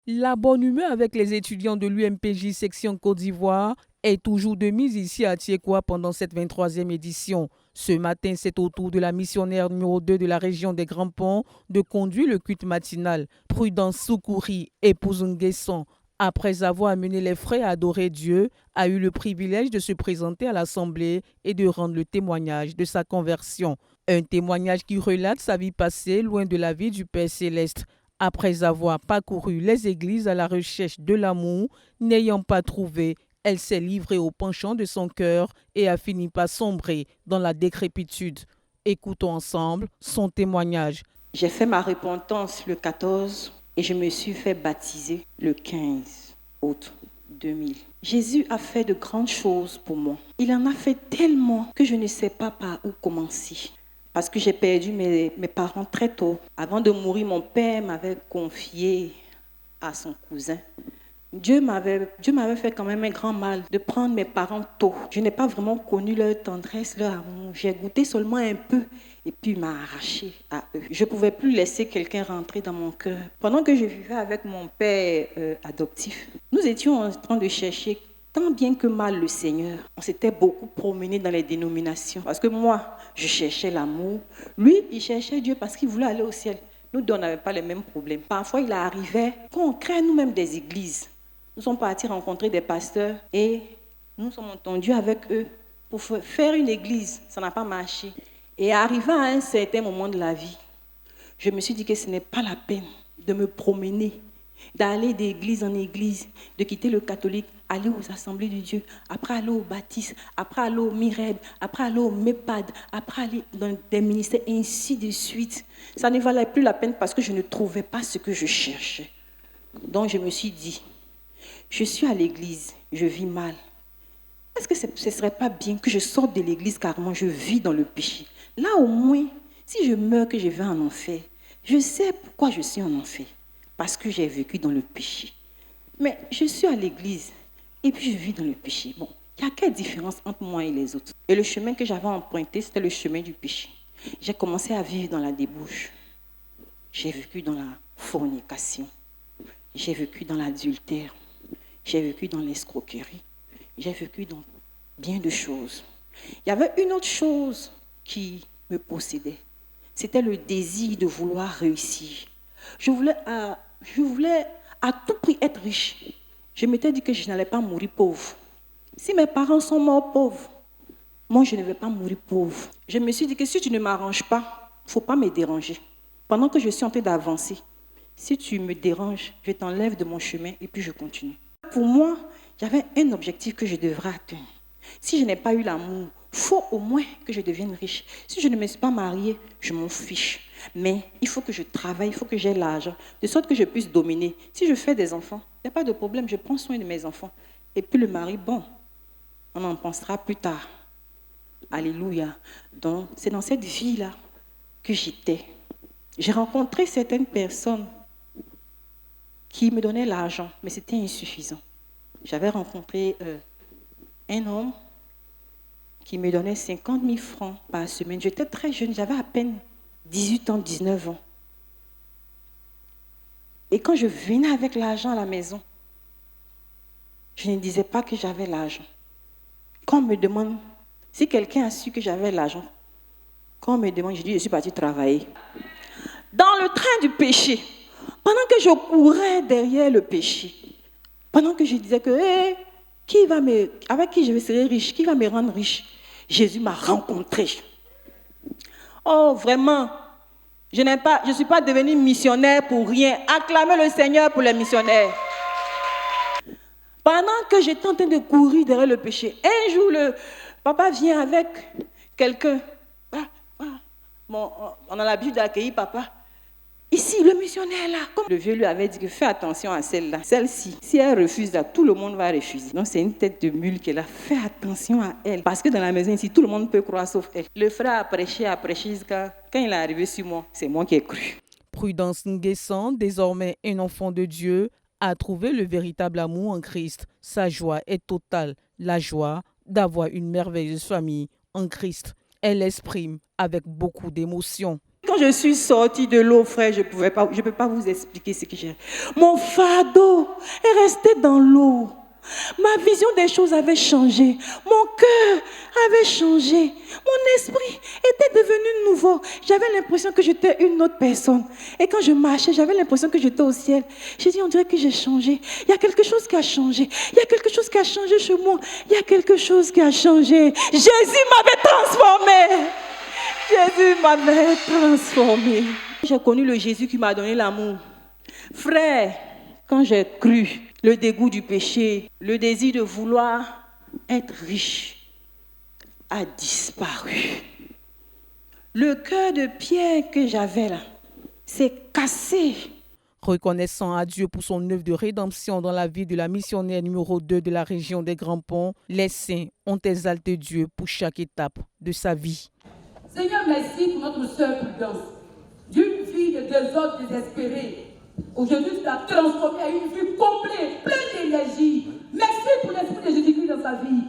La bonne humeur avec les étudiants de l'UMPJ section Côte d'Ivoire est toujours de mise ici à Tiekwa pendant cette 23e édition. Ce matin, c'est au tour de la missionnaire numéro 2 de la région des Grands Ponts de conduire le culte matinal. Prudence Soukouri, épouse Nguesson, après avoir amené les frères à adorer Dieu, a eu le privilège de se présenter à l'Assemblée et de rendre le témoignage de sa conversion. Un témoignage qui relate sa vie passée loin de la vie du Père Céleste. Après avoir parcouru les églises à la recherche de l'amour, n'ayant pas trouvé, elle s'est livrée au penchant de son cœur et a fini par sombrer dans la décrépitude. Écoutons ensemble son témoignage. J'ai fait ma repentance le 14 et je me suis fait baptiser le 15 août 2000. Jésus a fait de grandes choses pour moi. Il en a fait tellement que je ne sais pas par où commencer. Parce que j'ai perdu mes parents très tôt. Avant de mourir, mon père m'avait confié à son cousin. Dieu m'avait fait quand même un grand mal de prendre mes parents tôt. Je n'ai pas vraiment connu leur tendresse, leur amour. J'ai goûté seulement un peu et puis il m'a arraché à eux. Je ne pouvais plus laisser quelqu'un rentrer dans mon cœur. Pendant que je vivais avec mon père adoptif, nous étions en train de chercher tant bien que mal le Seigneur. On s'était beaucoup promené dans les dénominations. Parce que moi, je cherchais l'amour. Lui, il cherchait Dieu parce qu'il voulait aller au ciel. Nous deux, on n'avait pas les mêmes problèmes. Parfois, il arrivait qu'on crée nous-mêmes des églises. Nous sommes partis rencontrer des pasteurs et nous sommes entendus avec eux pour faire une église. Ça n'a pas marché. Et arrivé à un certain moment de la vie, je me suis dit que ce n'est pas la peine de me promener, d'aller d'église en église, de quitter le catholique, aller aux assemblées de Dieu, après aller au baptiste, après aller au Mireb, après aller au MEPAD, après aller dans des ministères, et ainsi de suite. Ça ne valait plus la peine parce que je ne trouvais pas ce que je cherchais. Donc je me suis dit, je suis à l'église, je vis mal. Est-ce que ce ne serait pas bien que je sorte de l'église carrément, je vis dans le péché? Là au moins, si je meurs que je vais en enfer, je sais pourquoi je suis en enfer. Parce que j'ai vécu dans le péché. Mais je suis à l'église et puis je vis dans le péché. Bon, il y a quelle différence entre moi et les autres? Et le chemin que j'avais emprunté, c'était le chemin du péché. J'ai commencé à vivre dans la débauche. J'ai vécu dans la fornication. J'ai vécu dans l'adultère. J'ai vécu dans l'escroquerie. J'ai vécu dans bien de choses. Il y avait une autre chose qui me possédait. C'était le désir de vouloir réussir. Je voulais à tout prix être riche. Je m'étais dit que je n'allais pas mourir pauvre. Si mes parents sont morts pauvres, moi je ne vais pas mourir pauvre. Je me suis dit que si tu ne m'arranges pas, il ne faut pas me déranger. Pendant que je suis en train d'avancer, si tu me déranges, je t'enlève de mon chemin et puis je continue. Pour moi, j'avais un objectif que je devrais atteindre. Si je n'ai pas eu l'amour, il faut au moins que je devienne riche. Si je ne me suis pas mariée, je m'en fiche. Mais il faut que je travaille, il faut que j'aie l'argent, de sorte que je puisse dominer. Si je fais des enfants, il n'y a pas de problème, je prends soin de mes enfants. Et puis le mari, bon, on en pensera plus tard. Alléluia. Donc, c'est dans cette vie-là que j'étais. J'ai rencontré certaines personnes qui me donnaient l'argent, mais c'était insuffisant. J'avais rencontré un homme qui me donnait 50 000 francs par semaine. J'étais très jeune, j'avais à peine 18 ans, 19 ans. Et quand je venais avec l'argent à la maison, je ne disais pas que j'avais l'argent. Quand on me demande, si quelqu'un a su que j'avais l'argent, quand on me demande, je dis, je suis partie travailler. Dans le train du péché, pendant que je courais derrière le péché, pendant que je disais que, avec qui je serai riche, qui va me rendre riche, Jésus m'a rencontré. Oh, vraiment, je ne suis pas devenue missionnaire pour rien. Acclamez le Seigneur pour les missionnaires. Pendant que j'étais en train de courir derrière le péché, un jour, le papa vient avec quelqu'un. Bon, on a l'habitude d'accueillir papa. Ici, le missionnaire là. Comme le vieux lui avait dit que fais attention à celle-là. Celle-ci, si elle refuse là, tout le monde va refuser. Donc c'est une tête de mule qu'elle a. Fais attention à elle. Parce que dans la maison ici, tout le monde peut croire sauf elle. Le frère a prêché jusqu'à... Quand il est arrivé sur moi, c'est moi qui ai cru. Prudence Nguesson, désormais un enfant de Dieu, a trouvé le véritable amour en Christ. Sa joie est totale. La joie d'avoir une merveilleuse famille en Christ. Elle l'exprime avec beaucoup d'émotion. Quand quand je suis sortie de l'eau, frère, je ne peux pas vous expliquer ce que j'ai. Mon fardeau est resté dans l'eau. Ma vision des choses avait changé. Mon cœur avait changé. Mon esprit était devenu nouveau. J'avais l'impression que j'étais une autre personne. Et quand je marchais, j'avais l'impression que j'étais au ciel. J'ai dit, on dirait que j'ai changé. Il y a quelque chose qui a changé. Il y a quelque chose qui a changé chez moi. Il y a quelque chose qui a changé. Jésus m'avait transformé. Jésus m'avait transformé. J'ai connu le Jésus qui m'a donné l'amour. Frère, quand j'ai cru, le dégoût du péché, le désir de vouloir être riche a disparu. Le cœur de pierre que j'avais là s'est cassé. Reconnaissant à Dieu pour son œuvre de rédemption dans la vie de la missionnaire numéro 2 de la région des Grands Ponts, les saints ont exalté Dieu pour chaque étape de sa vie. Seigneur, merci pour notre sœur Prudence, d'une vie de désordre désespérée. Aujourd'hui, tu l'as transformée à une vie complète, pleine d'énergie. Merci pour l'esprit de Jésus-Christ dans sa vie.